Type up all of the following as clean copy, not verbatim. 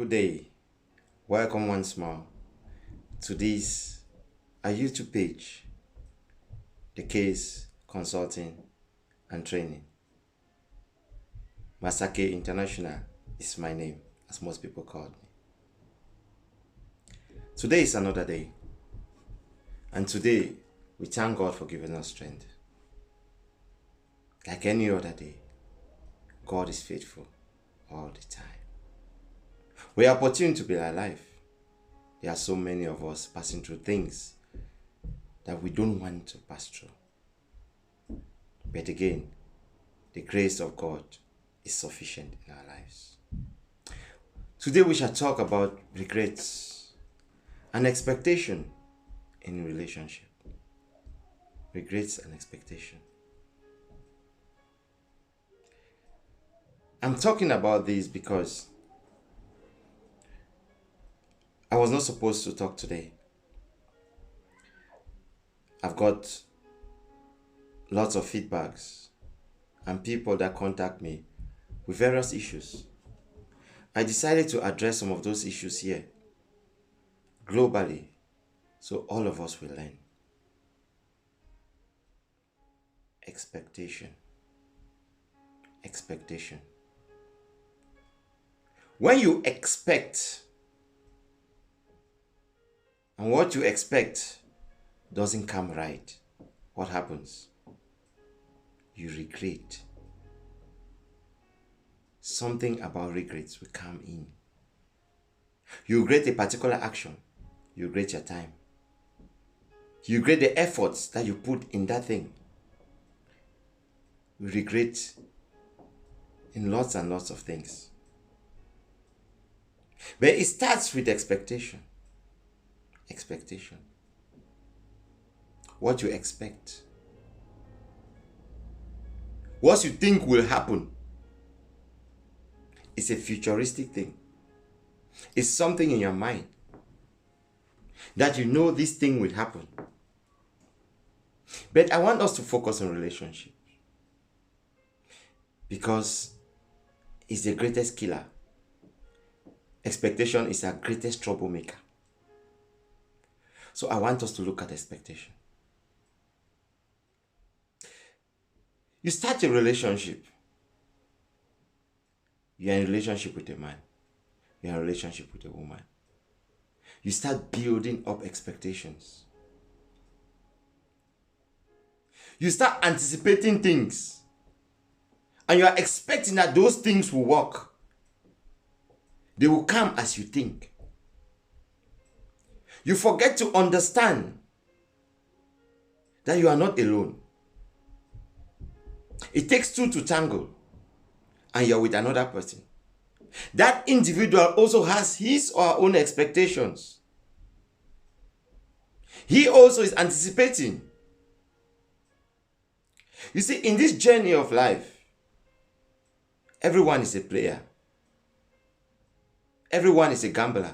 Good day. Welcome once more to this our YouTube page, The Case Consulting and Training. Masake International is my name, as most people call me. Today is another day, and today we thank God for giving us strength. Like any other day, God is faithful all the time. We are opportune to be alive. There are so many of us passing through things that we don't want to pass through. But again, the grace of God is sufficient in our lives. Today we shall talk about regrets and expectation in relationship. Regrets and expectation. I'm talking about this because I was not supposed to talk today. I've got lots of feedbacks and people that contact me with various issues. I decided to address some of those issues here globally so all of us will learn. Expectation. Expectation. When you expect and what you expect doesn't come right, what happens? You regret. Something about regrets will come in. You regret a particular action. You regret your time. You regret the efforts that you put in that thing. You regret in lots and lots of things. But it starts with expectation. Expectation. What you expect. What you think will happen. It's a futuristic thing. It's something in your mind that you know this thing will happen. But I want us to focus on relationships because it's the greatest killer. Expectation is our greatest troublemaker. So I want us to look at expectation. You start a relationship. You're in a relationship with a man. You're in a relationship with a woman. You start building up expectations. You start anticipating things. And you are expecting that those things will work. They will come as you think. You forget to understand that you are not alone. It takes two to tangle, and you're with another person. That individual also has his or her own expectations. He also is anticipating. You see, in this journey of life, everyone is a player. Everyone is a gambler.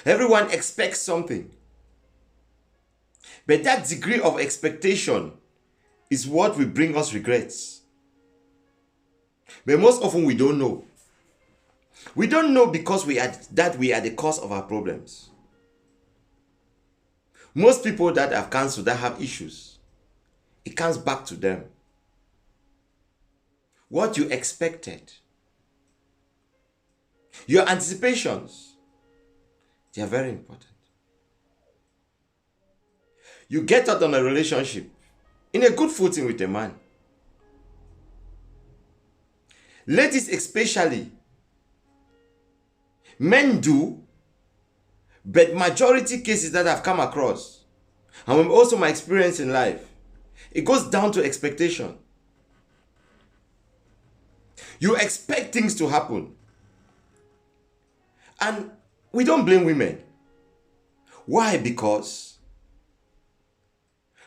Everyone expects something. But that degree of expectation is what will bring us regrets. But most often we don't know. We don't know because we are the cause of our problems. Most people that have cancer, that have issues, it comes back to them. What you expected. Your anticipations. They are very important. You get out on a relationship in a good footing with a man. Ladies especially, men do, but majority cases that I've come across, and also my experience in life, it goes down to expectation. You expect things to happen. And we don't blame women. Why? Because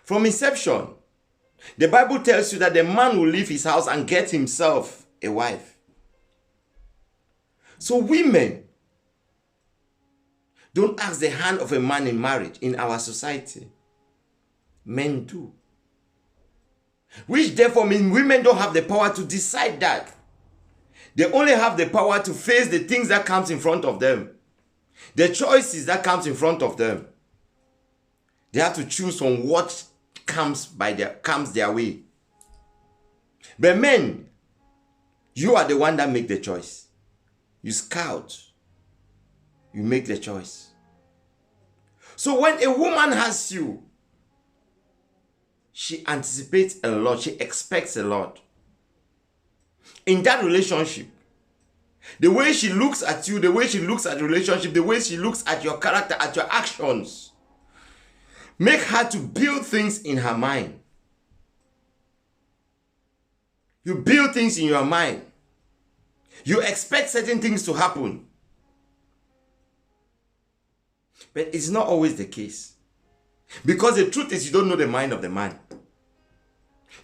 from inception, the Bible tells you that the man will leave his house and get himself a wife. So women don't ask the hand of a man in marriage in our society. Men do. Which therefore means women don't have the power to decide that. They only have the power to face the things that comes in front of them. The choices that comes in front of them. They have to choose from what comes their way. But men, you are the one that make the choice. You scout. You make the choice. So when a woman has you, she anticipates a lot. She expects a lot. In that relationship, the way she looks at you, the way she looks at the relationship, the way she looks at your character, at your actions, make her to build things in her mind. You build things in your mind. You expect certain things to happen. But it's not always the case. Because the truth is you don't know the mind of the man.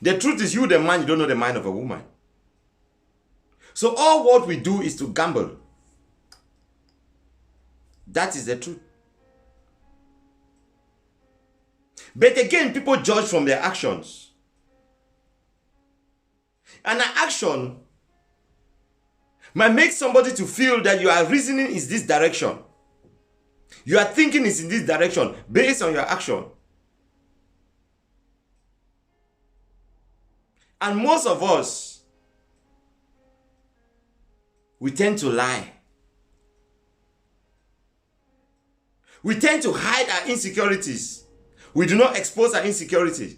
The truth is you, the man, you don't know the mind of a woman. So all what we do is to gamble. That is the truth. But again, people judge from their actions. And an action might make somebody to feel that your reasoning is this direction. Your thinking is in this direction based on your action. And most of us, we tend to lie. We tend to hide our insecurities. We do not expose our insecurities.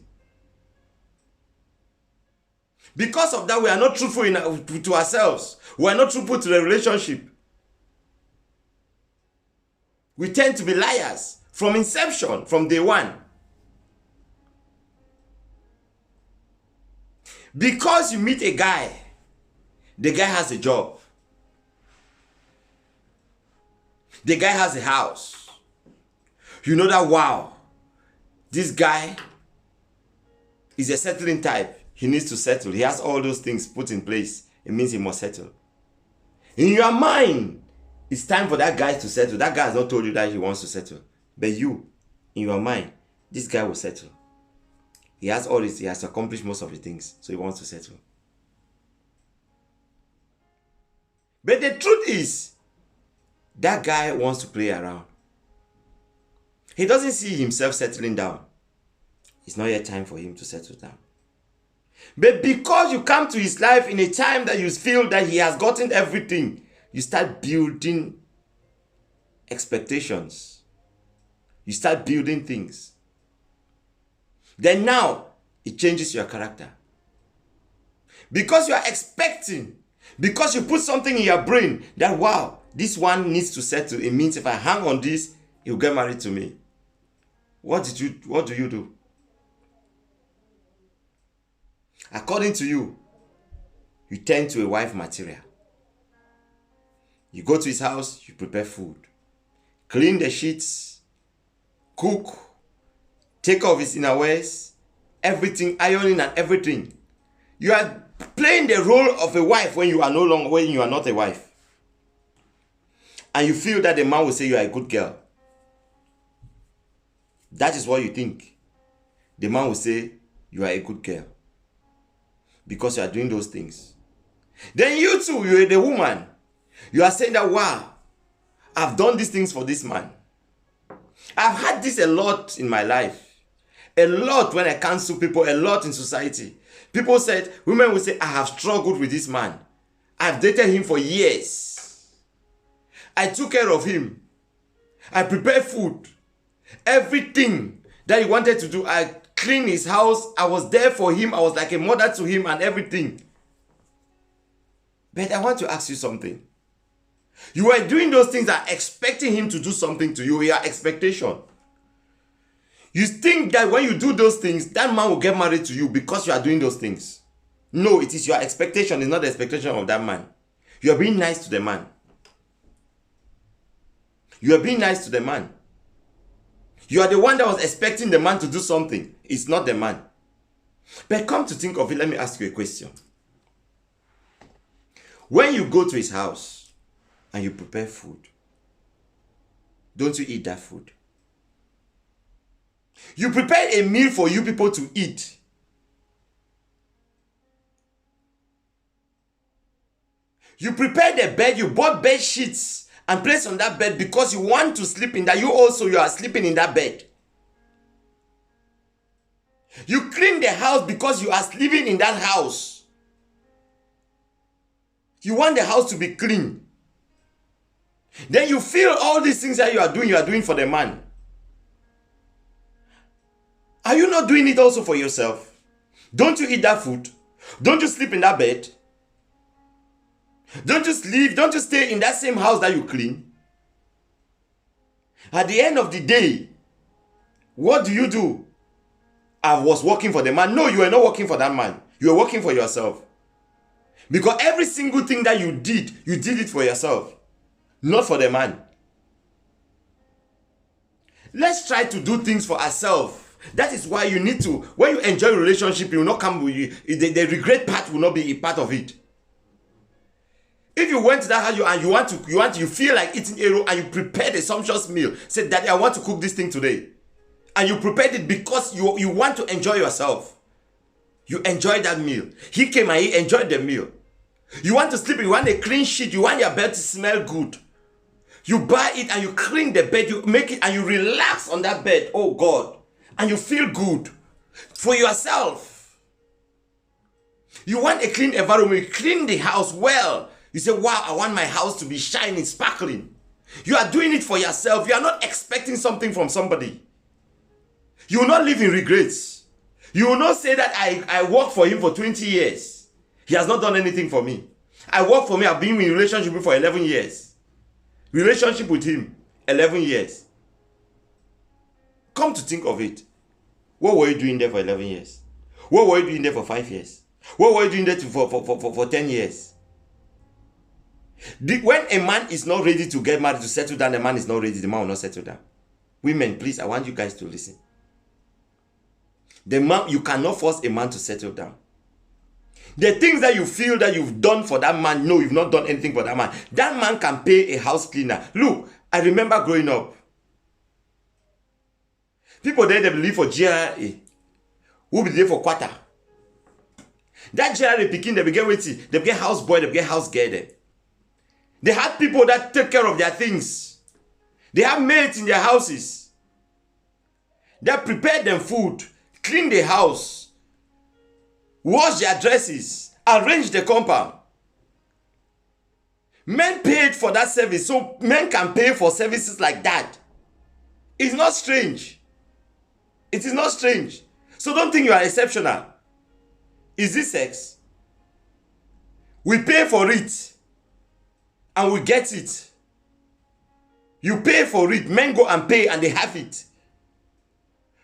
Because of that, we are not truthful to ourselves. We are not truthful to the relationship. We tend to be liars from inception, from day one. Because you meet a guy, the guy has a job. The guy has a house. You know that, wow, this guy is a settling type. He needs to settle. He has all those things put in place. It means he must settle. In your mind, it's time for that guy to settle. That guy has not told you that he wants to settle. But you, in your mind, this guy will settle. He has all this. He has accomplished most of the things. So he wants to settle. But the truth is, that guy wants to play around. He doesn't see himself settling down. It's not yet time for him to settle down. But because you come to his life in a time that you feel that he has gotten everything, you start building expectations. You start building things. Then now, it changes your character. Because you are expecting, because you put something in your brain that, wow, this one needs to settle. It means if I hang on this, he'll get married to me. What do you do? According to you, you turn to a wife material. You go to his house, you prepare food, clean the sheets, cook, take off his innerwears, everything, ironing and everything. You are playing the role of a wife when you are not a wife. And you feel that the man will say you are a good girl. That is what you think. The man will say you are a good girl. Because you are doing those things. Then you too, you are the woman. You are saying that, wow, I've done these things for this man. I've had this a lot in my life. A lot when I counsel people, a lot in society. People said, women will say, I have struggled with this man. I've dated him for years. I took care of him. I prepared food. Everything that he wanted to do, I cleaned his house. I was there for him. I was like a mother to him and everything. But I want to ask you something. You were doing those things and expecting him to do something to you, your expectation. You think that when you do those things, that man will get married to you because you are doing those things. No, it is your expectation. It's not the expectation of that man. You are being nice to the man. You are being nice to the man. You are the one that was expecting the man to do something. It's not the man. But come to think of it, let me ask you a question. When you go to his house and you prepare food, don't you eat that food? You prepared a meal for you people to eat. You prepare the bed, you bought bed sheets and place on that bed because you want to sleep in that. You are sleeping in that bed. You clean the house because you are living in that house. You want the house to be clean. Then you feel all these things that you are doing for the man. Are you not doing it also for yourself? Don't you eat that food? Don't you sleep in that bed? Don't you stay in that same house that you clean? At the end of the day, what do? I was working for the man. No, you are not working for that man. You are working for yourself. Because every single thing that you did it for yourself, not for the man. Let's try to do things for ourselves. That is why you need to, when you enjoy a relationship, you will not come with you. The regret part will not be a part of it. If you went to that house you feel like eating arrow and you prepared a sumptuous meal, say, Daddy, I want to cook this thing today. And you prepared it because you want to enjoy yourself. You enjoy that meal. He came and he enjoyed the meal. You want to sleep, you want a clean sheet, you want your bed to smell good. You buy it and you clean the bed, you make it and you relax on that bed. Oh God. And you feel good for yourself. You want a clean environment, you clean the house well. You say, wow, I want my house to be shining, sparkling. You are doing it for yourself. You are not expecting something from somebody. You will not live in regrets. You will not say that I worked for him for 20 years. He has not done anything for me. I work for me, I've been in a relationship with him for 11 years. Relationship with him, 11 years. Come to think of it. What were you doing there for 11 years? What were you doing there for 5 years? What were you doing there for 10 years? When a man is not ready to get married, to settle down, the man is not ready, the man will not settle down. Women, please, I want you guys to listen. The man, you cannot force a man to settle down. The things that you feel that you've done for that man, no, you've not done anything for that man. That man can pay a house cleaner. Look, I remember growing up. People there, they believe for GRA. Who be there for quarter? That GRA picking, they begin waiting. They get house boy, they get house girl there. They have people that take care of their things. They have maids in their houses. They prepare them food, clean the house, wash their dresses, arrange the compound. Men paid for that service, so men can pay for services like that. It's not strange. It is not strange. So don't think you are exceptional. Is this sex? We pay for it. And we get it. You pay for it. Men go and pay and they have it.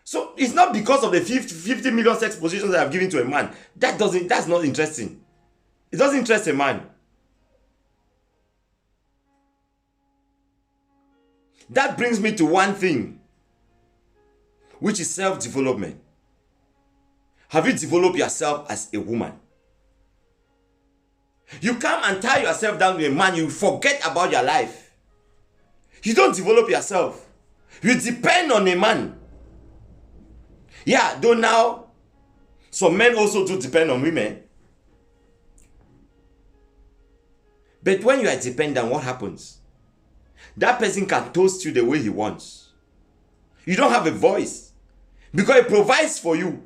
So it's not because of the 50 million sex positions that I've given to a man. That's not interesting. It doesn't interest a man. That brings me to one thing, which is self-development. Have you developed yourself as a woman? You come and tie yourself down to a man, you forget about your life. You don't develop yourself. You depend on a man. Yeah, though now, some men also do depend on women. But when you are dependent, what happens? That person can toast you the way he wants. You don't have a voice. Because he provides for you.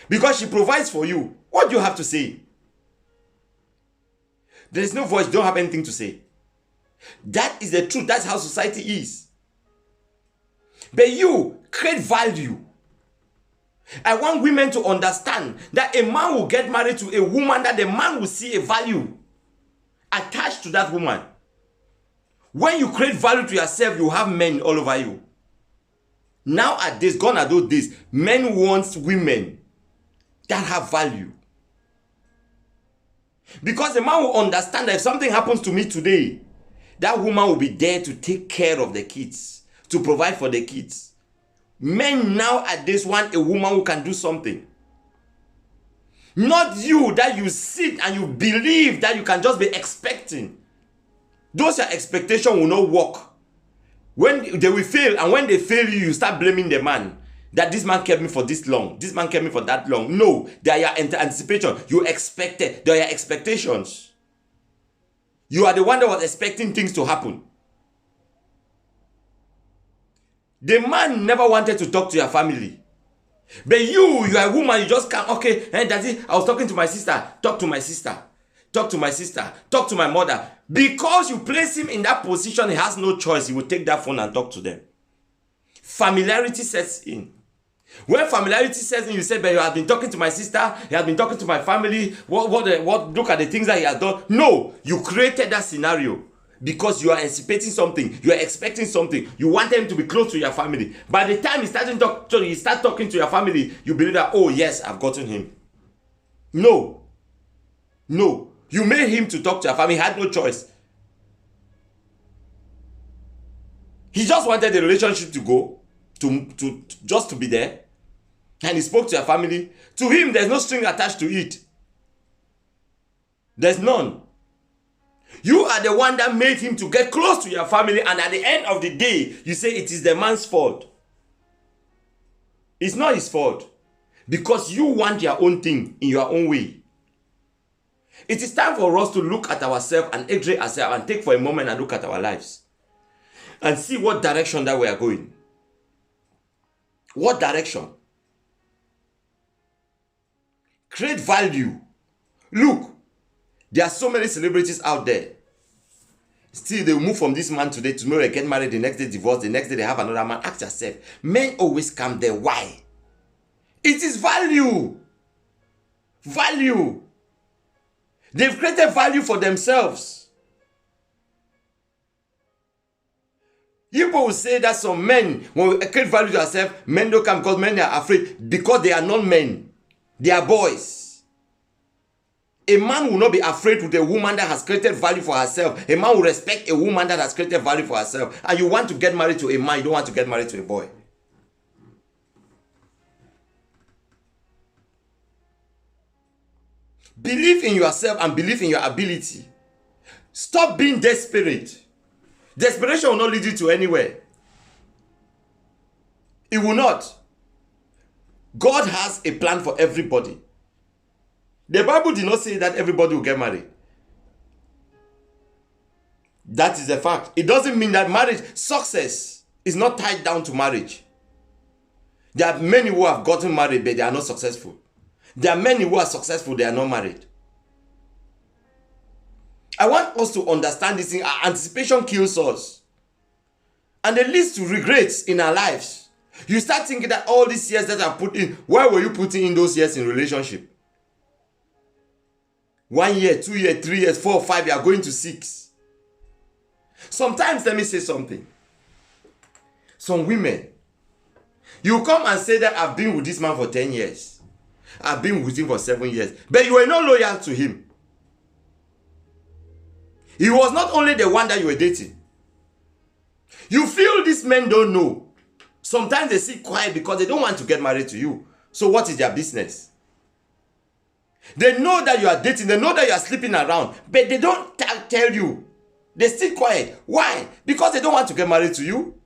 Because she provides for you. What do you have to say? There is no voice, you don't have anything to say. That is the truth. That's how society is. But you create value. I want women to understand that a man will get married to a woman that the man will see a value attached to that woman. When you create value to yourself, you have men all over you. Nowadays, gone are those days, men want women that have value. Because the man will understand that if something happens to me today, that woman will be there to take care of the kids, to provide for the kids. Men nowadays want a woman who can do something. Not you, that you sit and you believe that you can just be expecting. Those your expectations will not work. When they will fail, and when they fail you, you start blaming the man. That this man kept me for this long. This man kept me for that long. No, they are your anticipation. You expected. They are your expectations. You are the one that was expecting things to happen. The man never wanted to talk to your family. But you are a woman, you just can't, okay, and that's it. I was talking to my sister, talk to my sister, talk to my sister, talk to my mother. Because you place him in that position, he has no choice. He will take that phone and talk to them. Familiarity sets in. When familiarity sets in, you say, but you have been talking to my sister, he has been talking to my family, look at the things that he has done. No, you created that scenario. Because you are anticipating something, you are expecting something, you want them to be close to your family. By the time you start talking to your family, you believe that, oh yes, I've gotten him. No. You made him to talk to your family, he had no choice. He just wanted the relationship to go, just to be there. And he spoke to your family. To him, there's no string attached to it. There's none. You are the one that made him to get close to your family, and at the end of the day, you say it is the man's fault. It's not his fault. Because you want your own thing in your own way. It is time for us to look at ourselves and x-ray ourselves and take for a moment and look at our lives. And see what direction that we are going. What direction? Create value. Look. There are so many celebrities out there. Still, they move from this man today, tomorrow they get married, the next day divorce, the next day they have another man. Ask yourself, men always come there. Why? It is value. Value. They've created value for themselves. People will say that some men, when we create value to ourselves, men don't come because men are afraid because they are not men. They are boys. A man will not be afraid with a woman that has created value for herself. A man will respect a woman that has created value for herself. And you want to get married to a man, you don't want to get married to a boy. Believe in yourself and believe in your ability. Stop being desperate. Desperation will not lead you to anywhere. It will not. God has a plan for everybody. The Bible did not say that everybody will get married. That is a fact. It doesn't mean that marriage, success is not tied down to marriage. There are many who have gotten married but they are not successful. There are many who are successful, they are not married. I want us to understand this thing. Anticipation kills us. And it leads to regrets in our lives. You start thinking that all these years that I put in, why were you putting in those years in relationship? 1 year, 2 years, 3 years, 4, 5, you are going to 6. Sometimes, let me say something. Some women, you come and say that I've been with this man for 10 years. I've been with him for 7 years. But you were not loyal to him. He was not only the one that you were dating. You feel these men don't know. Sometimes they sit quiet because they don't want to get married to you. So what is their business? They know that you are dating. They know that you are sleeping around. But they don't tell you. They sit quiet. Why? Because they don't want to get married to you.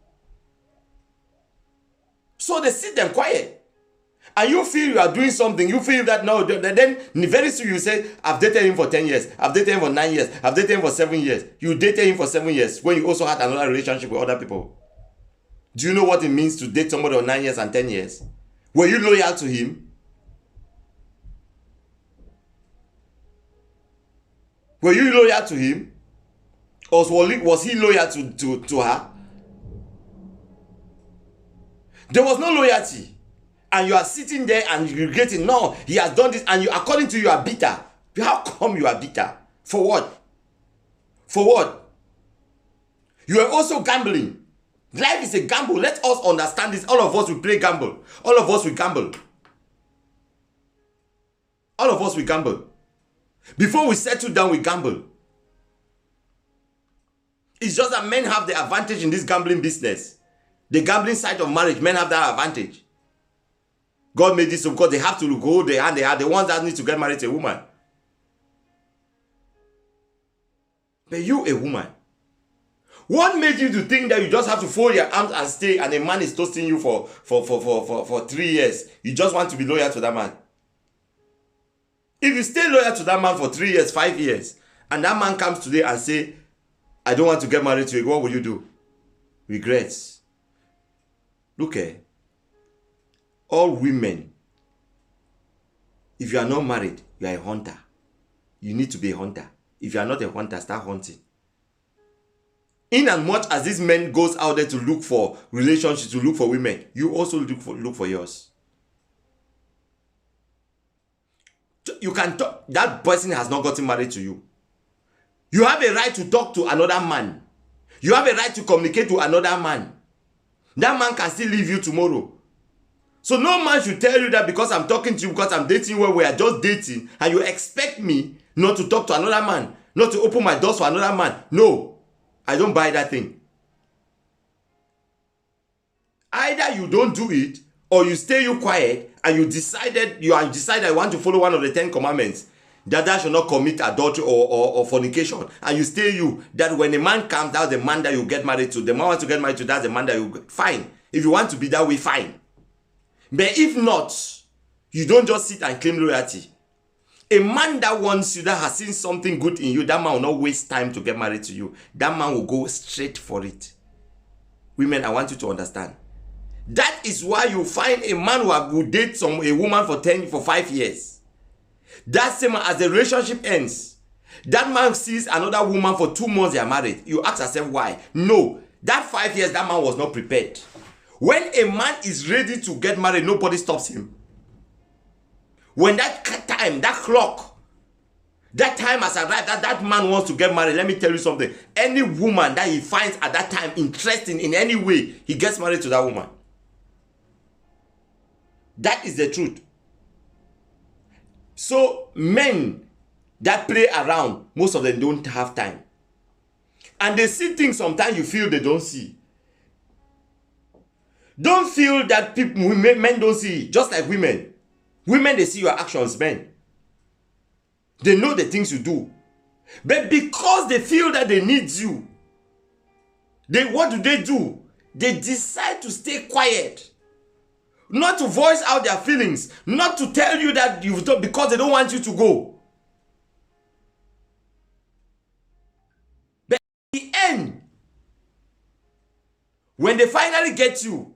So they sit them quiet. And you feel you are doing something. You feel that no. Then very soon you say, I've dated him for 10 years. I've dated him for 9 years. I've dated him for 7 years. You dated him for 7 years when you also had another relationship with other people. Do you know what it means to date somebody for 9 years and 10 years? Were you loyal to him? Were you loyal to him? Or was he loyal to her? There was no loyalty. And you are sitting there and you're regretting, no, he has done this, and you, according to you, are bitter. How come you are bitter? For what? For what? You are also gambling. Life is a gamble. Let us understand this. All of us will play gamble. All of us will gamble. All of us will gamble. Before we settle down, we gamble. It's just that men have the advantage in this gambling business. The gambling side of marriage, men have that advantage. God made this so because they have to go there and they are the ones that need to get married to a woman. But you, a woman, what made you to think that you just have to fold your arms and stay and a man is toasting you for 3 years? You just want to be loyal to that man. If you stay loyal to that man for 3 years, 5 years, and that man comes today and say, I don't want to get married to you, what will you do? Regrets. Look, all women, if you are not married, you are a hunter. You need to be a hunter. If you are not a hunter, start hunting. In as much as this man goes out there to look for relationships, to look for women, you also look for yours. You can talk. That person has not gotten married to you. You have a right to talk to another man. You have a right to communicate to another man. That man can still leave you tomorrow. So no man should tell you that because I'm talking to you, because I'm dating where we are just dating, and you expect me not to talk to another man, not to open my doors for another man. No, I don't buy that thing. Either you don't do it, or you stay quiet, and you decide you want to follow one of the 10 commandments, that thou shalt not commit adultery or fornication, and you stay that when a man comes, that's the man that you get married to. The man wants to get married to, that's the man that you get. Fine. If you want to be that way, fine. But if not, you don't just sit and claim loyalty. A man that wants you, that has seen something good in you, that man will not waste time to get married to you. That man will go straight for it. Women, I want you to understand. That is why you find a man who will date a woman for 5 years. That same as the relationship ends, that man sees another woman for 2 months they are married. You ask yourself why? No, that 5 years that man was not prepared. When a man is ready to get married, nobody stops him. When that time, that clock, that time has arrived, that man wants to get married, let me tell you something. Any woman that he finds at that time interesting in any way, he gets married to that woman. That is the truth. So men that play around, most of them don't have time. And they see things sometimes you feel they don't see. Don't feel that men don't see, just like women. Women, they see your actions, men. They know the things you do. But because they feel that they need you, what do? They decide to stay quiet. Not to voice out their feelings. Not to tell you that you've done, because they don't want you to go. But at the end, when they finally get you,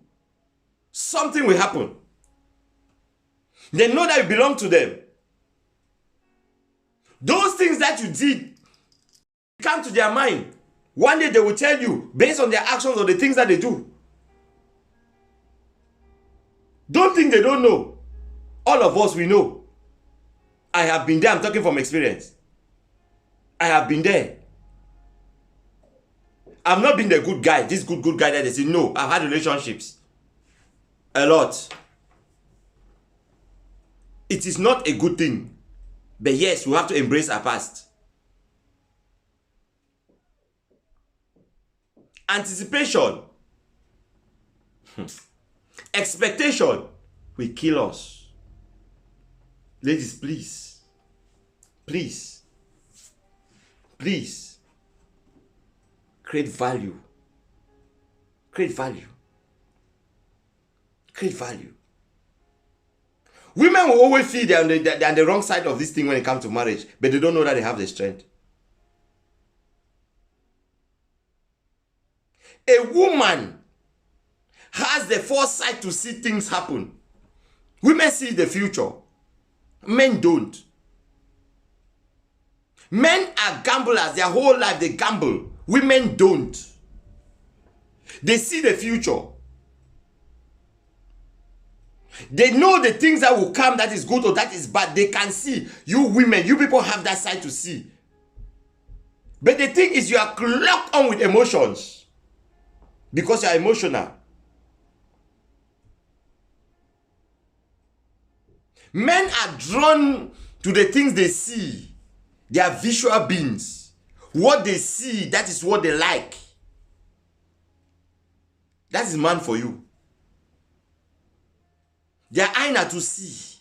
something will happen. They know that you belong to them. Those things that you did come to their mind. One day they will tell you based on their actions or the things that they do. Don't think they don't know. All of us, we know. I have been there. I'm talking from experience. I have been there. I've not been the good guy, this good guy that they say, no, I've had relationships. A lot. It is not a good thing. But yes, we have to embrace our past. Anticipation. Expectation will kill us. Ladies, please. Please. Please. Create value. Create value. Create value. Women will always feel they're on the wrong side of this thing when it comes to marriage, but they don't know that they have the strength. A woman has the foresight to see things happen. Women see the future. Men don't. Men are gamblers. Their whole life they gamble. Women don't. They see the future. They know the things that will come, that is good or that is bad. They can see. You women, you people have that side to see. But the thing is, you are locked on with emotions. Because you are emotional. Men are drawn to the things they see. They are visual beings. What they see, that is what they like. That is man for you. Their eye not to see.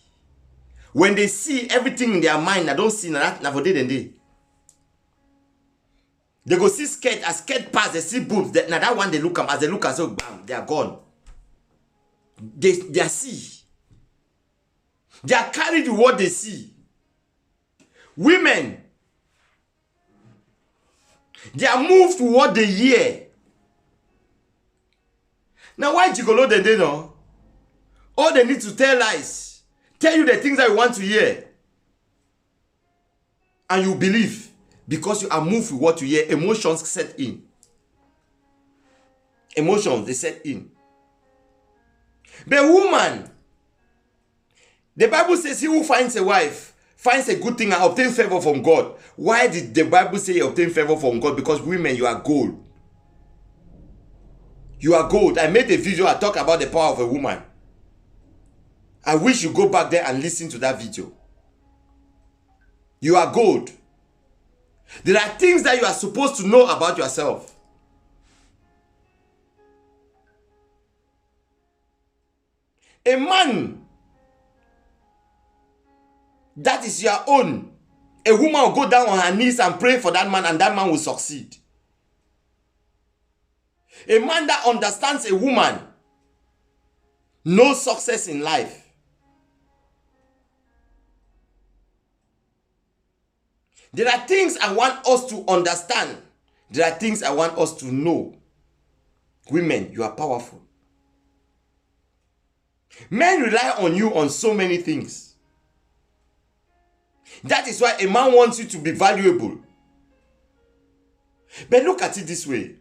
When they see everything in their mind, I don't see that for day and day. They go see skirt, as skirt pass, they see boobs. Now that one they look them, as they look and say, bam, they are gone. They are see. They are carried with what they see. Women, They are moved to what they hear. Now, why gigolo they know? All they need to tell lies. Tell you the things that you want to hear. And you believe. Because you are moved with what you hear. Emotions set in. Emotions, they set in. But woman, the Bible says he who finds a wife finds a good thing and obtains favor from God. Why did the Bible say you obtain favor from God? Because women, you are gold. You are gold. I made a video, I talk about the power of a woman. I wish you go back there and listen to that video. You are gold. There are things that you are supposed to know about yourself. A man that is your own, a woman will go down on her knees and pray for that man, and that man will succeed. A man that understands a woman knows success in life. There are things I want us to understand. There are things I want us to know. Women, you are powerful. Men rely on you on so many things. That is why a man wants you to be valuable. But look at it this way.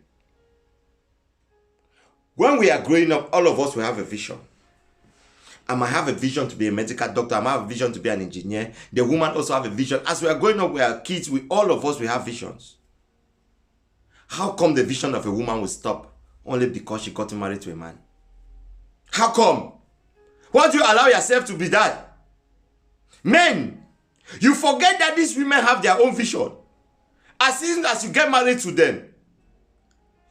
When we are growing up, all of us will have a vision. I might have a vision to be a medical doctor. I might have a vision to be an engineer. The woman also have a vision. As we are growing up, we are kids. All of us will have visions. How come the vision of a woman will stop only because she got married to a man? How come? Why do you allow yourself to be that? Men, you forget that these women have their own vision. As soon as you get married to them,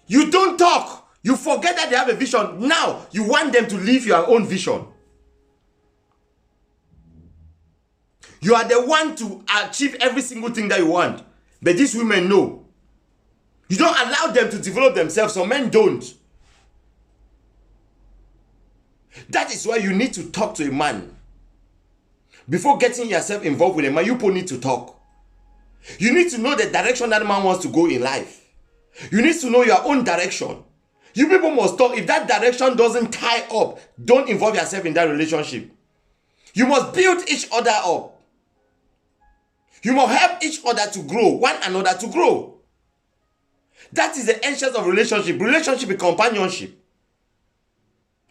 you don't talk. You forget that they have a vision. Now, you want them to live your own vision. You are the one to achieve every single thing that you want. But these women know. You don't allow them to develop themselves. Some men don't. That is why you need to talk to a man. Before getting yourself involved with a man, you both need to talk. You need to know the direction that man wants to go in life. You need to know your own direction. You people must talk. If that direction doesn't tie up, don't involve yourself in that relationship. You must build each other up. You must help each other to grow, one another to grow. That is the essence of relationship. Relationship is companionship.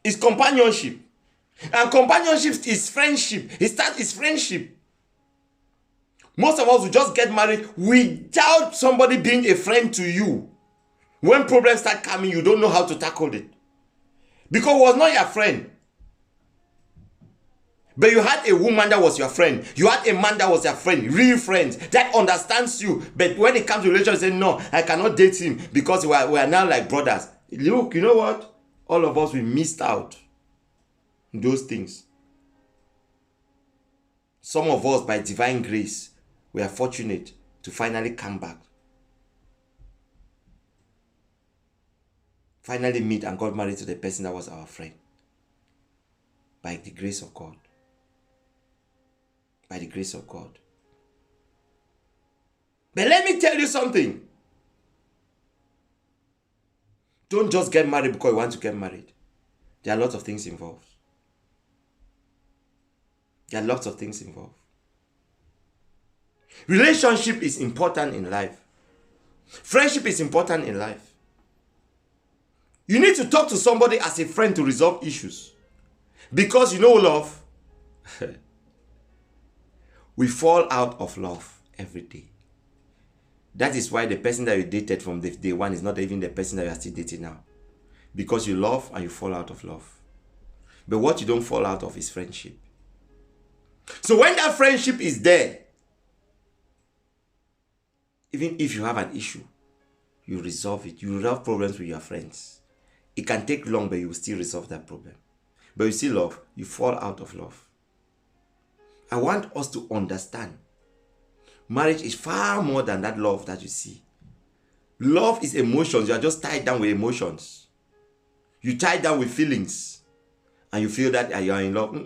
It's companionship. And companionship is friendship. It's friendship. Most of us will just get married without somebody being a friend to you. When problems start coming, you don't know how to tackle it. Because it was not your friend. But you had a woman that was your friend. You had a man that was your friend. Real friends. That understands you. But when it comes to relationship, say, no, I cannot date him because we are now like brothers. Look, you know what? All of us, we missed out on those things. Some of us, by divine grace, we are fortunate to finally come back. Finally meet and got married to the person that was our friend. By the grace of God. By the grace of God. But let me tell you something. Don't just get married because you want to get married. There are lots of things involved. There are lots of things involved. Relationship is important in life. Friendship is important in life. You need to talk to somebody as a friend to resolve issues. Because you know, love, we fall out of love every day. That is why the person that you dated from day one is not even the person that you are still dating now. Because you love and you fall out of love. But what you don't fall out of is friendship. So when that friendship is there, even if you have an issue, you resolve it. You resolve problems with your friends. It can take long, but you will still resolve that problem. But you still love, you fall out of love. I want us to understand. Marriage is far more than that love that you see. Love is emotions. You are just tied down with emotions. You tie down with feelings. And you feel that you are in love.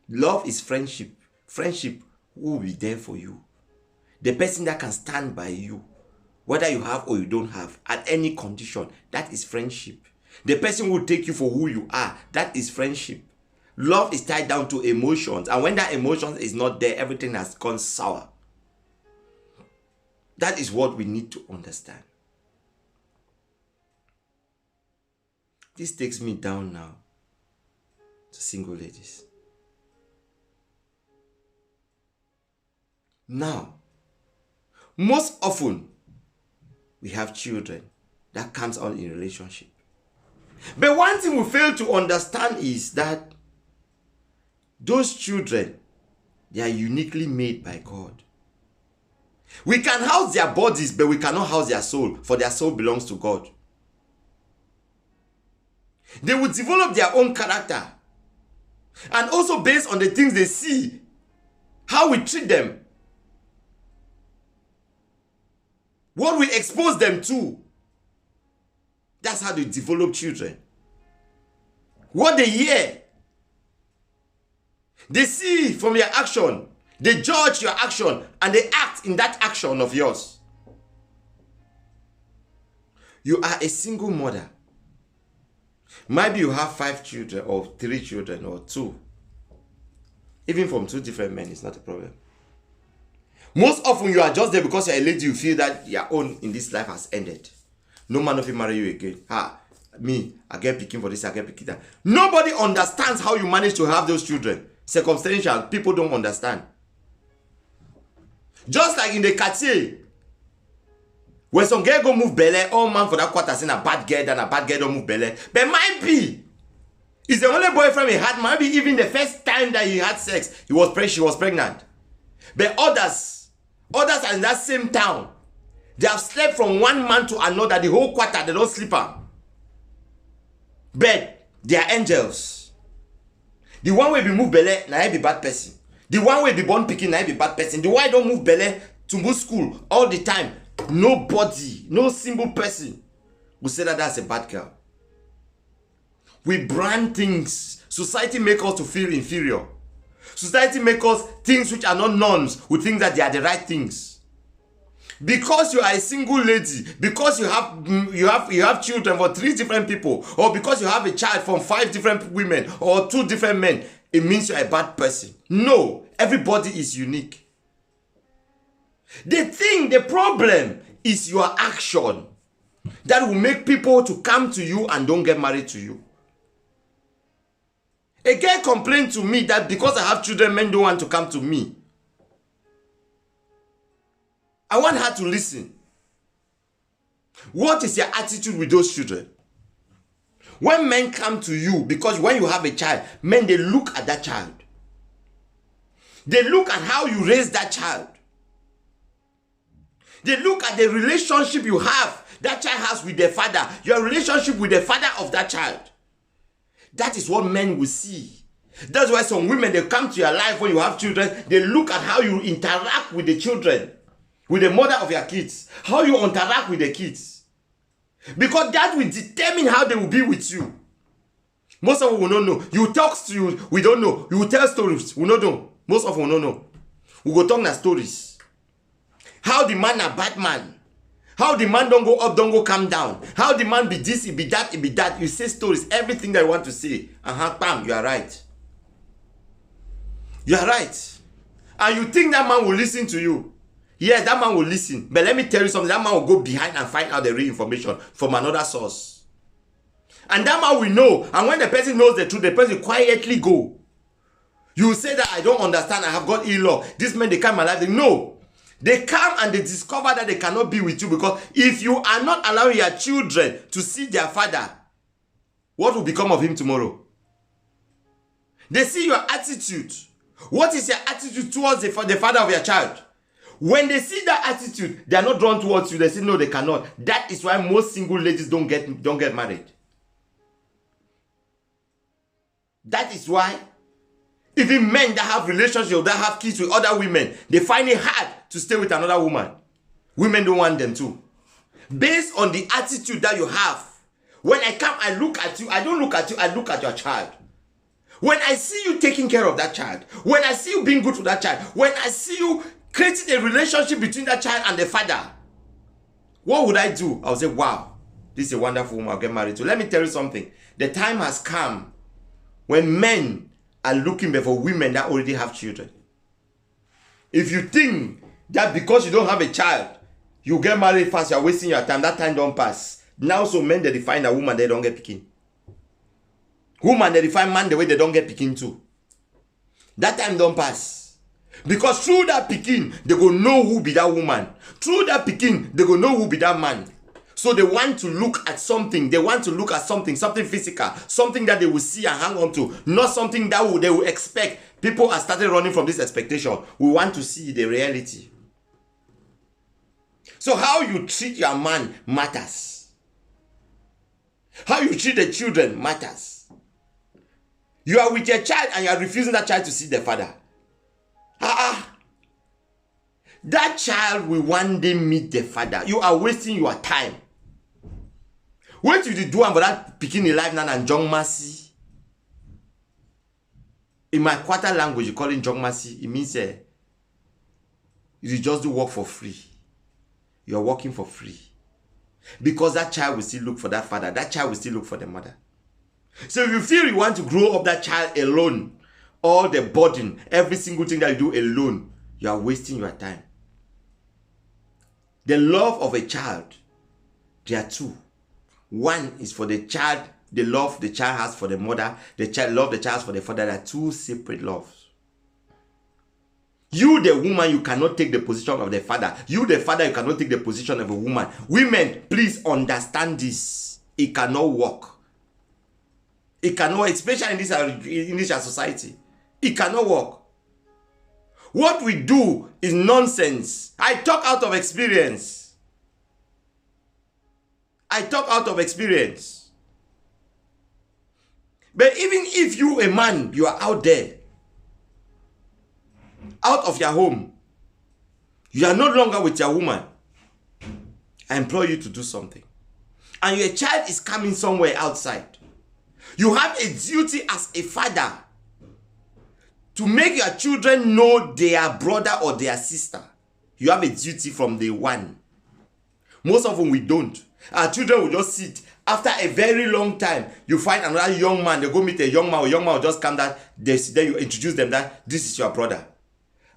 Love is friendship. Friendship will be there for you. The person that can stand by you whether you have or you don't have, at any condition. That is friendship. The person will take you for who you are. That is friendship. Love is tied down to emotions, and when that emotion is not there, everything has gone sour. That is what we need to understand. This takes me down now to single ladies. Now, most often, we have children that comes out in relationship. But one thing we fail to understand is that those children, they are uniquely made by God. We can house their bodies, but we cannot house their soul, for their soul belongs to God. They will develop their own character. And also based on the things they see, how we treat them, what we expose them to. That's how they develop children. What they hear, they see from your action, they judge your action, and they act in that action of yours. You are a single mother. Maybe you have 5 children, or 3 children, or 2. Even from 2 different men, it's not a problem. Most often you are just there because you're a lady, you feel that your own in this life has ended. No man of you marry you again. Me, I get picking for this, I get picking that. Nobody understands how you manage to have those children. Circumstantial, people don't understand. Just like in the quartier, when some girl go move belly, all man for that quarter saying a bad girl, then a bad girl don't move belly. But might be, it's the only boyfriend he had. Maybe even the first time that he had sex, she was pregnant. But others are in that same town. They have slept from one man to another, the whole quarter, they don't sleep on. But they are angels. The one will be move belly, now be bad person. The one will be born picking, now be bad person. The one don't move belly to move school all the time. Nobody, no single person will say that that's a bad girl. We brand things. Society makes us to feel inferior. Society makes us things which are not norms. We think that they are the right things. Because you are a single lady, because you have children for 3 different people, or because you have a child from 5 different women or 2 different men, it means you're a bad person. No, everybody is unique. The problem is your action that will make people to come to you and don't get married to you. A girl complained to me that because I have children, men don't want to come to me. I want her to listen. What is your attitude with those children? When men come to you, because when you have a child, men, they look at that child. They look at how you raise that child. They look at the relationship you have, that child has with their father, your relationship with the father of that child. That is what men will see. That's why some women, they come to your life when you have children, they look at how you interact with the children, with the mother of your kids, how you interact with the kids. Because that will determine how they will be with you. Most of us will not know. You talk to you, we don't know. You will tell stories, we don't know. Most of us will not know. We go talk na stories. How the man a bad man. How the man don't go up, don't go come down. How the man be this, it be that, it be that. You say stories, everything that you want to say. Bam, you are right. You are right. And you think that man will listen to you. Yes, that man will listen. But let me tell you something. That man will go behind and find out the real information from another source. And that man will know. And when the person knows the truth, the person will quietly go. You will say that I don't understand. I have got ill luck. This man, they come my life. They know. They come and they discover that they cannot be with you, because if you are not allowing your children to see their father, what will become of him tomorrow? They see your attitude. What is your attitude towards the father of your child? When they see that attitude, they are not drawn towards you. They say, no, they cannot. That is why most single ladies don't get married. That is why even men that have relationships, that have kids with other women, they find it hard to stay with another woman. Women don't want them to. Based on the attitude that you have. When I come, I look at you. I don't look at you. I look at your child. When I see you taking care of that child, when I see you being good to that child, when I see you creating a relationship between that child and the father, What would I do? I'll say, wow, this is a wonderful woman I'll get married to. Let me tell you something. The time has come when men are looking for women that already have children. If you think that because you don't have a child, you get married fast, you're wasting your time, that time don't pass. Now so men, they define a woman, they don't get picking. Woman, they define man the way they don't get picking too. That time don't pass. Because through that picking, they go know who be that woman. Through that picking, they go know who be that man. So they want to look at something. They want to look at something physical, something that they will see and hang on to, not something that they will expect. People are started running from this expectation. We want to see the reality. So how you treat your man matters. How you treat the children matters. You are with your child and you are refusing that child to see the father. That child will one day meet the father. You are wasting your time. What you do about that picking in life now and John Mercy? In my quarter language, you call it John Mercy. It means you just do work for free. You are working for free. Because that child will still look for that father. That child will still look for the mother. So if you feel you want to grow up that child alone, all the burden, every single thing that you do alone, you are wasting your time. The love of a child, there are two. One is for the child, the love the child has for the mother, the child love the child has for the father. There are two separate loves. You, the woman, you cannot take the position of the father. You, the father, you cannot take the position of a woman. Women, please understand this. It cannot work. It cannot, especially in this society. It cannot work. What we do is nonsense. I talk out of experience. I talk out of experience. But even if you, a man, you are out there, out of your home, you are no longer with your woman, I implore you to do something. And your child is coming somewhere outside. You have a duty as a father to make your children know their brother or their sister. You have a duty from day one. Most of them we don't. Our children will just sit. After a very long time, you find another young man. They go meet a young man. A young man will just come down. Then you introduce them that this is your brother.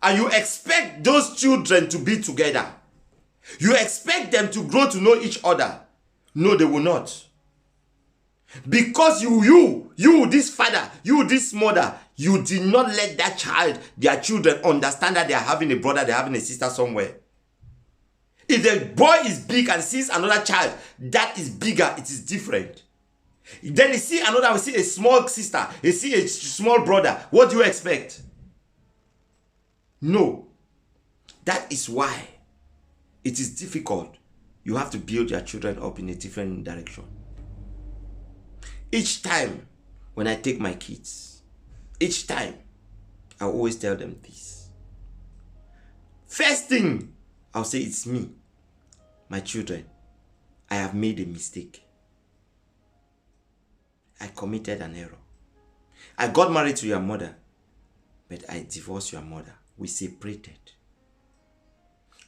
And you expect those children to be together. You expect them to grow to know each other. No, they will not. Because you, this father, you, this mother, you did not let that child, their children, understand that they are having a brother, they are having a sister somewhere. If the boy is big and sees another child that is bigger, it is different. Then he see another, he see a small sister, he see a small brother. What do you expect? No. That is why it is difficult. You have to build your children up in a different direction. Each time when I take my kids, each time I always tell them this. First thing, I'll say it's me, my children. I have made a mistake. I committed an error. I got married to your mother, but I divorced your mother. We separated.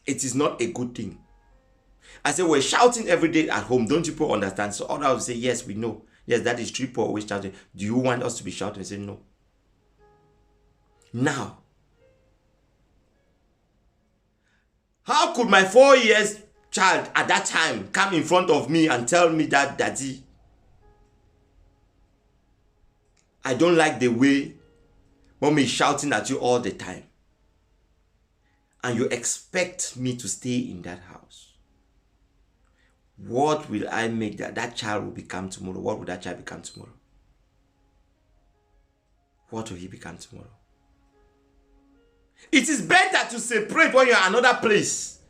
It is not a good thing. I say, we're shouting every day at home. Don't you people understand? So others will say, yes, we know. Yes, that is true. People always shouting. Do you want us to be shouting? I say, no. Now, how could my 4 years child at that time come in front of me and tell me that, Daddy, I don't like the way Mommy is shouting at you all the time. And you expect me to stay in that house. What will I make that child will become tomorrow? What will that child become tomorrow? What will he become tomorrow? It is better to separate when you're in another place.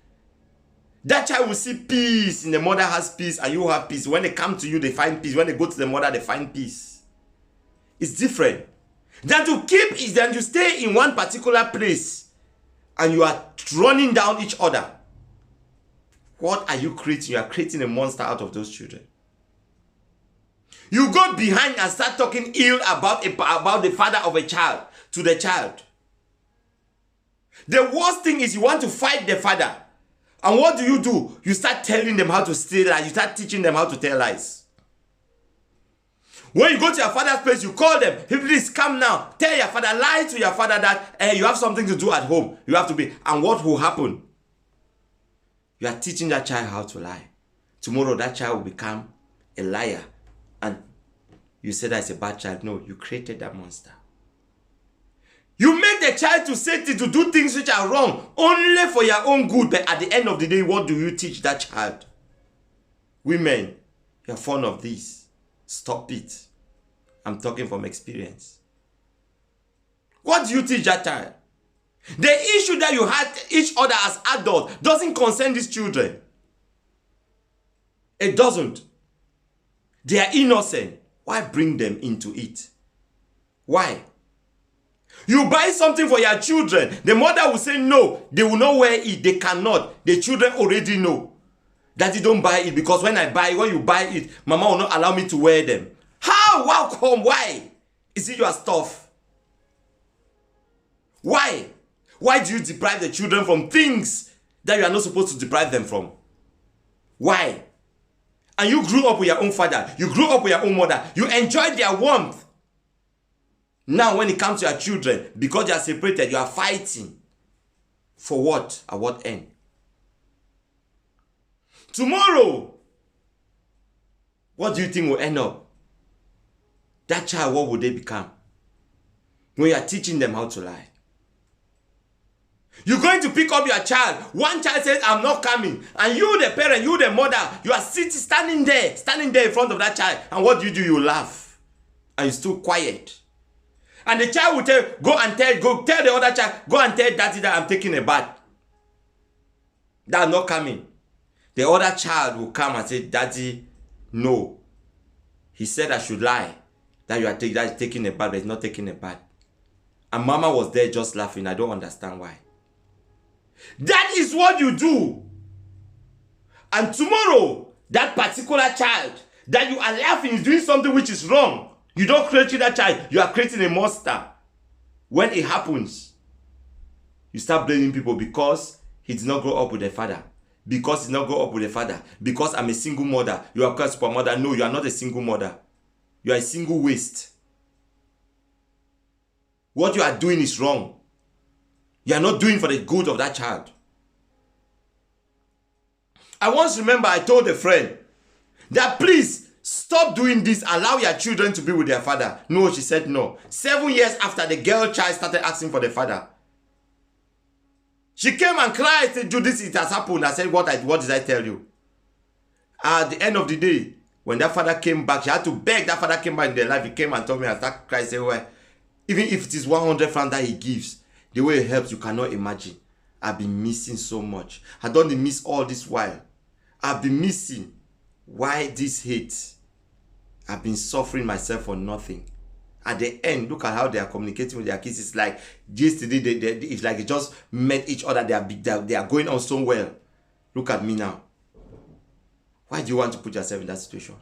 That child will see peace. And the mother has peace and you have peace. When they come to you, they find peace. When they go to the mother, they find peace. It's different. Than to stay in one particular place and you are running down each other. What are you creating? You are creating a monster out of those children. You go behind and start talking ill about the father of a child to the child. The worst thing is you want to fight the father. And what do? You start telling them how to steal lies. You start teaching them how to tell lies. When you go to your father's place, you call them. Hey, please come now. Tell your father, lie to your father that you have something to do at home. You have to be. And what will happen? You are teaching that child how to lie. Tomorrow that child will become a liar. And you say that's a bad child. No, you created that monster. You make the child to say to do things which are wrong only for your own good. But at the end of the day, what do you teach that child? Women, you're fond of this. Stop it. I'm talking from experience. What do you teach that child? The issue that you had each other as adults doesn't concern these children. It doesn't. They are innocent. Why bring them into it? Why? You buy something for your children. The mother will say no. They will not wear it. They cannot. The children already know that you don't buy it because when you buy it, mama will not allow me to wear them. How come? Why? Is it your stuff? Why? Why do you deprive the children from things that you are not supposed to deprive them from? Why? And you grew up with your own father. You grew up with your own mother. You enjoyed their warmth. Now when it comes to your children, because they are separated, you are fighting. For what? At what end? Tomorrow, what do you think will end up? That child, what will they become? When you are teaching them how to lie. You're going to pick up your child. One child says, I'm not coming. And you, the parent, you, the mother, you are standing there in front of that child. And what do? You laugh. And you're still quiet. And the child will go tell the other child, go and tell daddy that I'm taking a bath. That I'm not coming. The other child will come and say, daddy, no. He said I should lie. That you are taking a bath, but he's not taking a bath. And mama was there just laughing. I don't understand why. That is what you do. And tomorrow, that particular child that you are laughing is doing something which is wrong. You don't create that child. You are creating a monster. When it happens, you start blaming people because he did not grow up with a father. Because he did not grow up with a father. Because I'm a single mother. You are a super mother. No, you are not a single mother. You are a single waste. What you are doing is wrong. You are not doing for the good of that child. I once remember I told a friend that please stop doing this. Allow your children to be with their father. No, she said no. 7 years after the girl child started asking for the father. She came and cried and said, Judith, it has happened. I said, what did I tell you? At the end of the day, when that father came back, she had to beg. That father came back in their life. He came and told me, I started crying, say, well, even if it is 100 francs that he gives, the way it helps, you cannot imagine. I've been missing so much. I don't miss all this while. I've been missing. Why this hate? I've been suffering myself for nothing. At the end, look at how they are communicating with their kids. It's like yesterday, it's like they just met each other. They are going on so well. Look at me now. Why do you want to put yourself in that situation?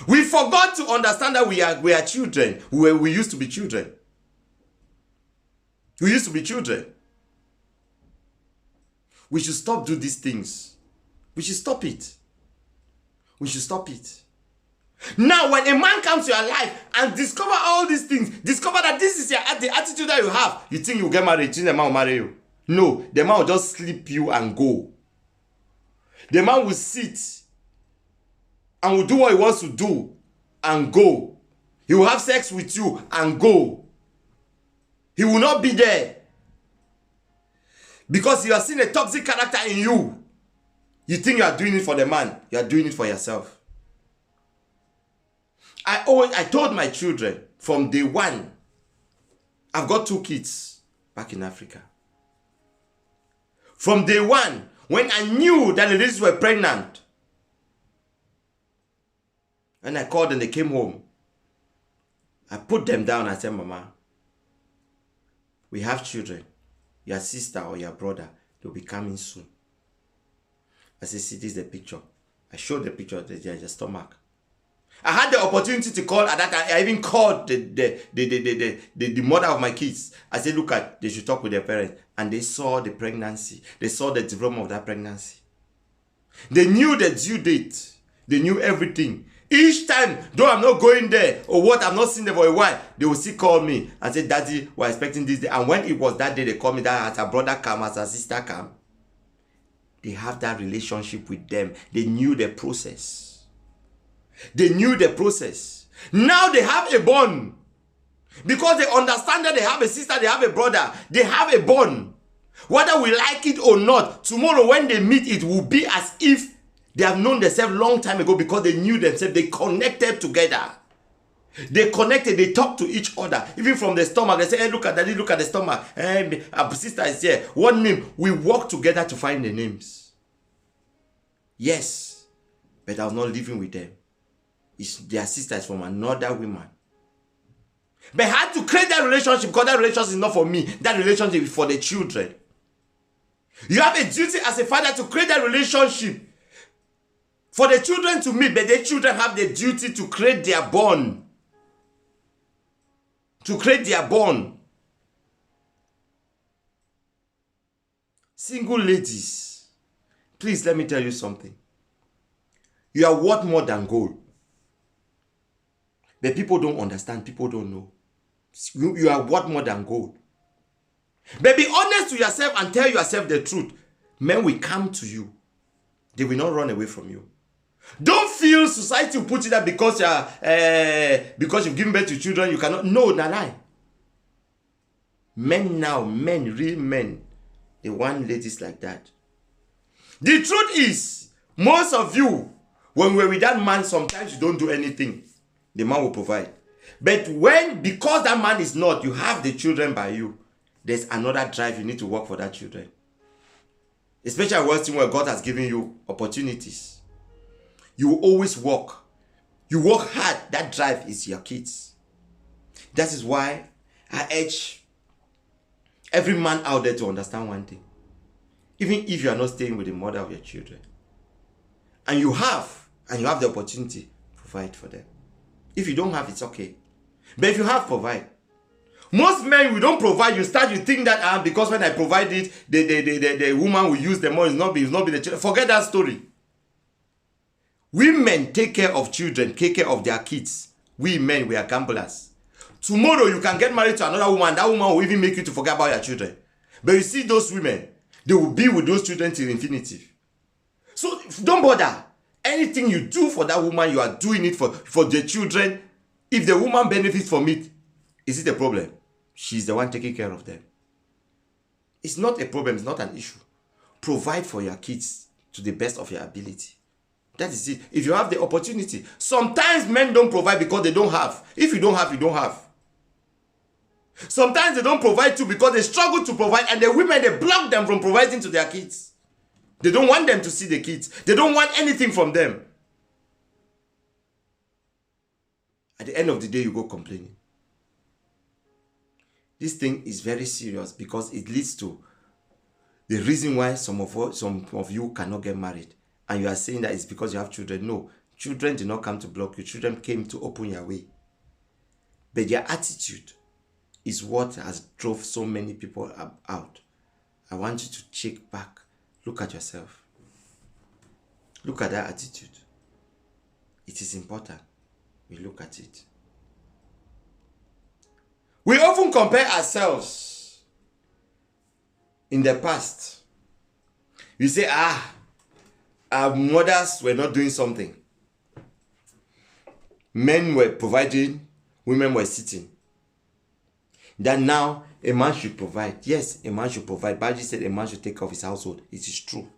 We forgot to understand that we are children. We used to be children. We used to be children. We should stop doing these things. We should stop it. We should stop it. Now, when a man comes to your life and discover all these things, discover that this is the attitude that you have, you think you get married, you think the man will marry you. No, the man will just sleep you and go. The man will sit and will do what he wants to do and go. He will have sex with you and go. He will not be there. Because you have seen a toxic character in you. You think you are doing it for the man. You are doing it for yourself. I told my children from day one, I've got 2 kids back in Africa. From day one, when I knew that the ladies were pregnant, and I called and they came home, I put them down. I said, Mama, we have children. Your sister or your brother, they'll be coming soon. I said, see, this is the picture. I showed the picture of the stomach. I had the opportunity to call at that time. I even called the mother of my kids. I said, look they should talk with their parents. And they saw the pregnancy. They saw the development of that pregnancy. They knew the due date. They knew everything. Each time, though I'm not going there or what, I'm not seeing them for a while, they will still call me and say, Daddy, we're expecting this day. And when it was that day, they call me that as a brother come, as a sister come. They have that relationship with them. They knew the process. They knew the process. Now they have a bond. Because they understand that they have a sister, they have a brother. They have a bond. Whether we like it or not, tomorrow when they meet, it will be as if they have known themselves long time ago because they knew themselves. They connected together. They connected. They talk to each other. Even from the stomach, they say, hey, look at daddy, look at the stomach. Hey, our sister is here. What name? We work together to find the names. Yes, but I was not living with them. Their sister is from another woman. But I had to create that relationship because that relationship is not for me. That relationship is for the children. You have a duty as a father to create that relationship for the children to meet, but the children have the duty to create their bond. To create their bond. Single ladies, please let me tell you something. You are worth more than gold. But people don't understand, people don't know. You are worth more than gold. But be honest to yourself and tell yourself the truth. Men will come to you. They will not run away from you. Don't feel society will put you there because you've given birth to children, you cannot. No, lie. Men now, real men, they want ladies like that. The truth is, most of you, when we're with that man, sometimes you don't do anything. The man will provide. But because that man is not, you have the children by you, there's another drive. You need to work for that children. Especially where God has given you opportunities. You will always work. You work hard. That drive is your kids. That is why I urge every man out there to understand one thing. Even if you are not staying with the mother of your children, and you have the opportunity, provide for them. If you don't have, it's okay. But if you have, provide. Most men, we don't provide. You think that because when I provide it, the woman will use the money. It's not be the children. Forget that story. Women take care of children, take care of their kids. We men, we are gamblers. Tomorrow you can get married to another woman. That woman will even make you to forget about your children. But you see those women, they will be with those children till infinity. So don't bother. Anything you do for that woman, you are doing it for the children. If the woman benefits from it, is it a problem? She's the one taking care of them. It's not a problem. It's not an issue. Provide for your kids to the best of your ability. That is it. If you have the opportunity. Sometimes men don't provide because they don't have. If you don't have, you don't have. Sometimes they don't provide too because they struggle to provide, and the women, they block them from providing to their kids. They don't want them to see the kids. They don't want anything from them. At the end of the day, you go complaining. This thing is very serious because it leads to the reason why some of you cannot get married. And you are saying that it's because you have children. No, children did not come to block you. Children came to open your way. But their attitude is what has drove so many people out. I want you to check back. Look at yourself. Look at that attitude. It is important. We look at it. We often compare ourselves in the past. We say, our mothers were not doing something. Men were providing, women were sitting. That now a man should provide. Yes, a man should provide. Bible said a man should take care of his household. It is true.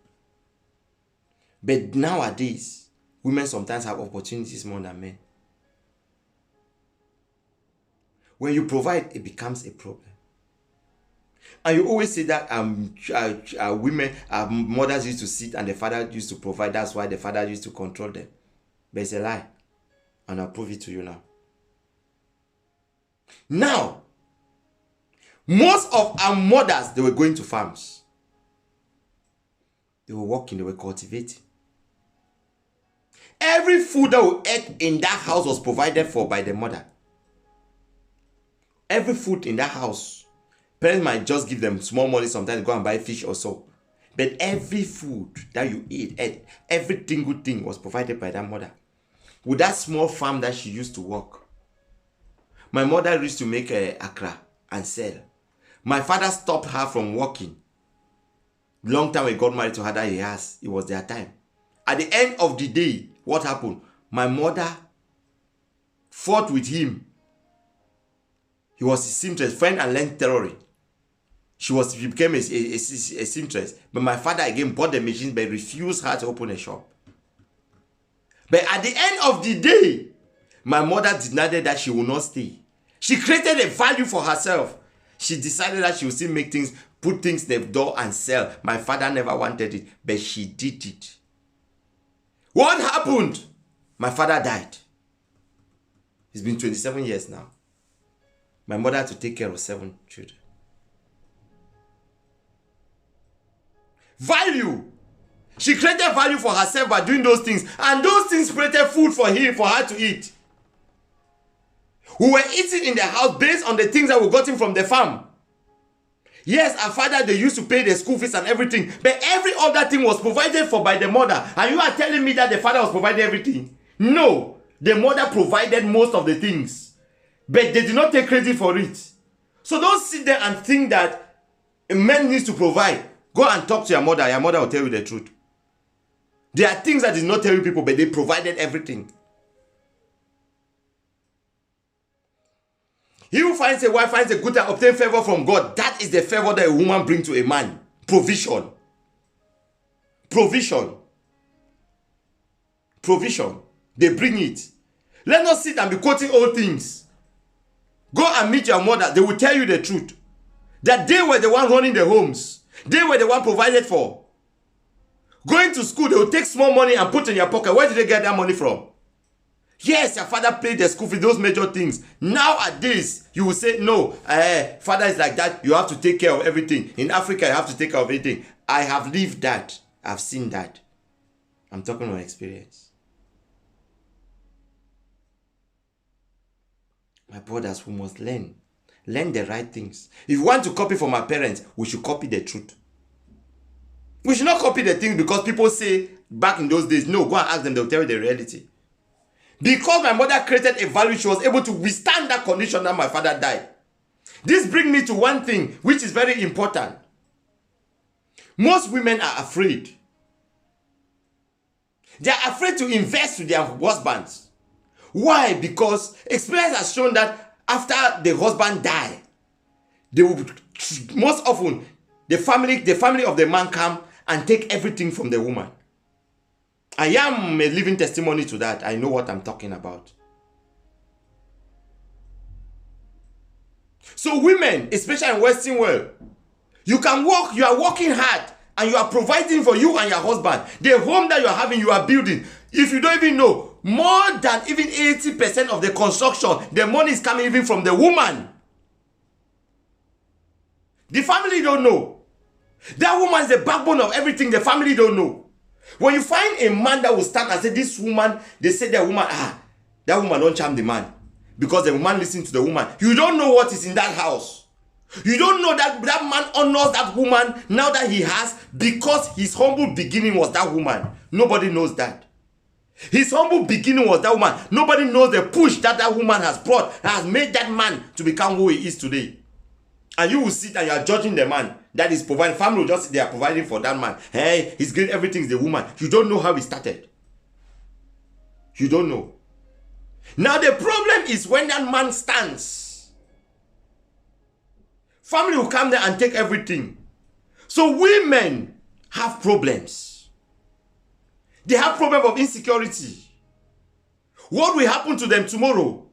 But nowadays, women sometimes have opportunities more than men. When you provide, it becomes a problem. And you always say that mothers used to sit and the father used to provide. That's why the father used to control them. But it's a lie. And I'll prove it to you now. Now, most of our mothers, they were going to farms. They were working, they were cultivating. Every food that we ate in that house was provided for by the mother. Every food in that house, parents might just give them small money sometimes to go and buy fish or so. But every food that you eat, every single thing was provided by that mother. With that small farm that she used to work. My mother used to make akra and sell. My father stopped her from working. Long time we got married to her that it was their time. At the end of the day, what happened? My mother fought with him. He was a seamstress, friend and learned tailoring. She became a seamstress. But my father again bought the machines but refused her to open a shop. But at the end of the day, my mother decided that she will not stay. She created a value for herself. She decided that she would still make things, put things in the door and sell. My father never wanted it, but she did it. What happened? My father died. It's been 27 years now. My mother had to take care of 7 children. Value. She created value for herself by doing those things. And those things created food for her to eat. We were eating in the house based on the things that we got in from the farm. Yes, our father, they used to pay the school fees and everything. But every other thing was provided for by the mother. And you are telling me that the father was providing everything? No. The mother provided most of the things. But they did not take credit for it. So don't sit there and think that a man needs to provide. Go and talk to your mother. Your mother will tell you the truth. There are things that is not telling people, but they provided everything. He who finds a wife finds a good and obtain favor from God. That is the favor that a woman brings to a man. Provision. Provision. Provision. They bring it. Let not sit and be quoting old things. Go and meet your mother. They will tell you the truth. That they were the one running the homes. They were the one provided for. Going to school, they will take small money and put in your pocket. Where did they get that money from? Yes, your father paid the school fee, those major things. Nowadays, you will say, no, father is like that. You have to take care of everything. In Africa, you have to take care of everything. I have lived that. I've seen that. I'm talking from experience. My brothers, we must learn. Learn the right things. If you want to copy from our parents, we should copy the truth. We should not copy the things because people say back in those days. No, go and ask them. They'll tell you the reality. Because my mother created a value, she was able to withstand that condition that my father died. This brings me to one thing which is very important. Most women are afraid. They are afraid to invest with their husbands. Why? Because experience has shown that after the husband dies, they will most often the family of the man come and take everything from the woman. I am a living testimony to that. I know what I'm talking about. So women, especially in Western world, you can work, you are working hard and you are providing for you and your husband. The home that you are having, you are building. If you don't even know, more than even 80% of the construction, the money is coming even from the woman. The family don't know. That woman is the backbone of everything. The family don't know. When you find a man that will stand and say, this woman, they say that woman, that woman don't charm the man. Because the woman listens to the woman. You don't know what is in that house. You don't know that that man honors that woman now that he has, because his humble beginning was that woman. Nobody knows that. His humble beginning was that woman. Nobody knows the push that that woman has brought, that has made that man to become who he is today. And you will sit and you are judging the man that is providing. Family will just, they are providing for that man. Hey, he's getting everything is the woman. You don't know how he started. You don't know. Now the problem is when that man stands, family will come there and take everything. So women have problems. They have problem of insecurity. What will happen to them tomorrow?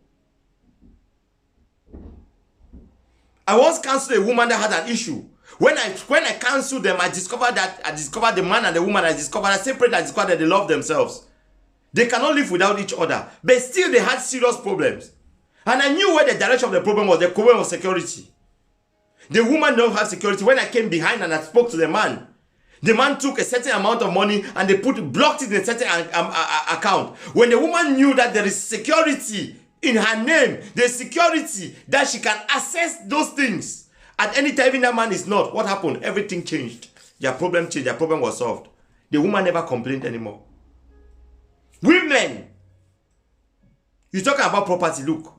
I once counseled a woman that had an issue. When I counseled them, I discovered the man and the woman, I discovered that they love themselves. They cannot live without each other. But still they had serious problems. And I knew where the direction of the problem was. The problem was security. The woman don't have security. When I came behind and I spoke to the man took a certain amount of money and they blocked it in a certain account. When the woman knew that there is security in her name, the security that she can access those things at any time, even that man is not, what happened? Everything changed. Their problem changed. Their problem was solved. The woman never complained anymore. Women, you're talking about property. Look,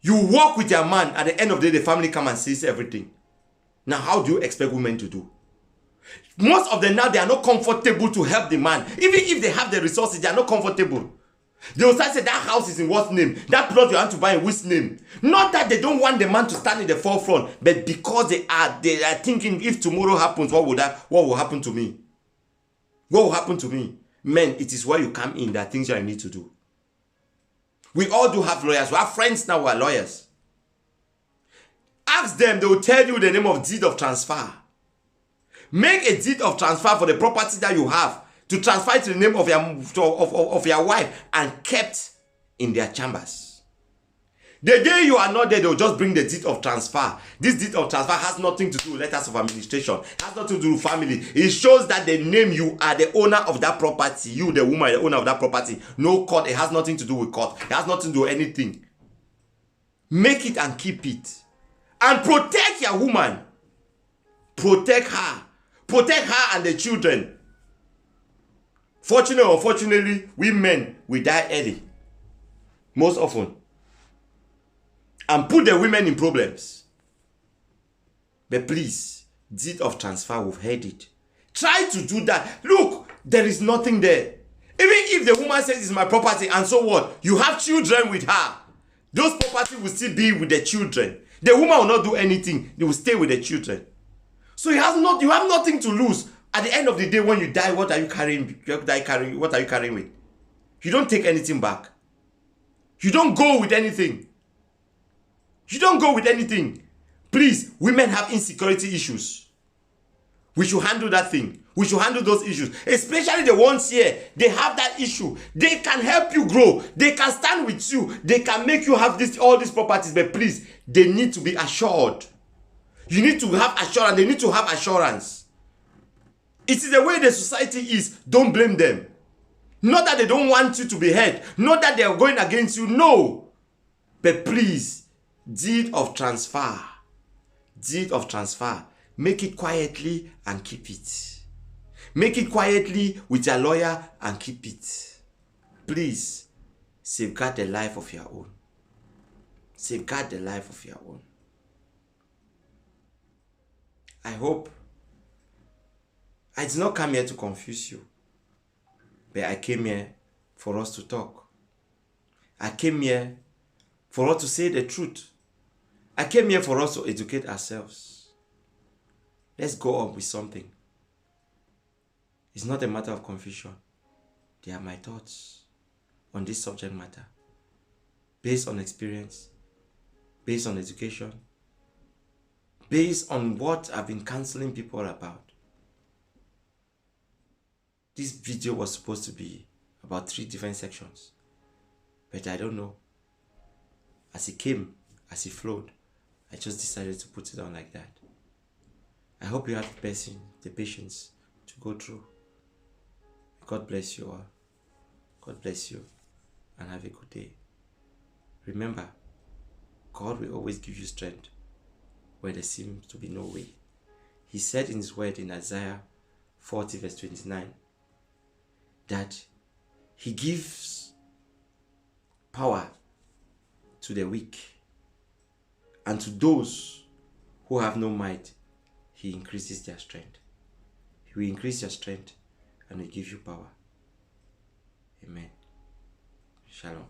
you work with your man. At the end of the day, the family come and sees everything. Now, how do you expect women to do? Most of them now, they are not comfortable to help the man. Even if they have the resources, they are not comfortable. They will start saying, that house is in what name? That plot you want to buy in which name? Not that they don't want the man to stand in the forefront, but because they are thinking, if tomorrow happens, what will happen to me? What will happen to me? Men, it is where you come in. There are things you need to do. We all do have lawyers. We have friends now who are lawyers. Ask them, they will tell you the name of deed of transfer. Make a deed of transfer for the property that you have to transfer it to the name of your wife and kept in their chambers. The day you are not there, they'll just bring the deed of transfer. This deed of transfer has nothing to do with letters of administration. Has nothing to do with family. It shows that the name, you are the owner of that property. You, the woman, the owner of that property. No court. It has nothing to do with court. It has nothing to do with anything. Make it and keep it. And protect your woman. Protect her. Protect her and the children. Fortunately or unfortunately, we men, we die early. Most often. And put the women in problems. But please, deed of transfer, we've heard it. Try to do that. Look, there is nothing there. Even if the woman says it's my property and so what? You have children with her. Those property will still be with the children. The woman will not do anything. They will stay with the children. So you have nothing to lose. At the end of the day, when you die, what are you carrying? What are you carrying with? You don't take anything back. You don't go with anything. You don't go with anything. Please, women have insecurity issues. We should handle that thing. We should handle those issues. Especially the ones here, they have that issue. They can help you grow. They can stand with you. They can make you have all these properties. But please, they need to be assured. You need to have assurance. They need to have assurance. It is the way the society is. Don't blame them. Not that they don't want you to be heard. Not that they are going against you. No. But please, deed of transfer. Deed of transfer. Make it quietly and keep it. Make it quietly with your lawyer and keep it. Please, safeguard the life of your own. Safeguard the life of your own. I hope I did not come here to confuse you, but I came here for us to talk. I came here for us to say the truth. I came here for us to educate ourselves. Let's go on with something. It's not a matter of confusion. They are my thoughts on this subject matter, based on experience, based on education, based on what I've been counseling people about. This video was supposed to be about 3 different sections, but I don't know. As it came, as it flowed, I just decided to put it on like that. I hope you have the patience to go through. God bless you all. God bless you and have a good day. Remember, God will always give you strength where there seems to be no way. He said in his word in Isaiah 40 verse 29 that he gives power to the weak, and to those who have no might, he increases their strength. He will increase your strength and will give you power. Amen. Shalom.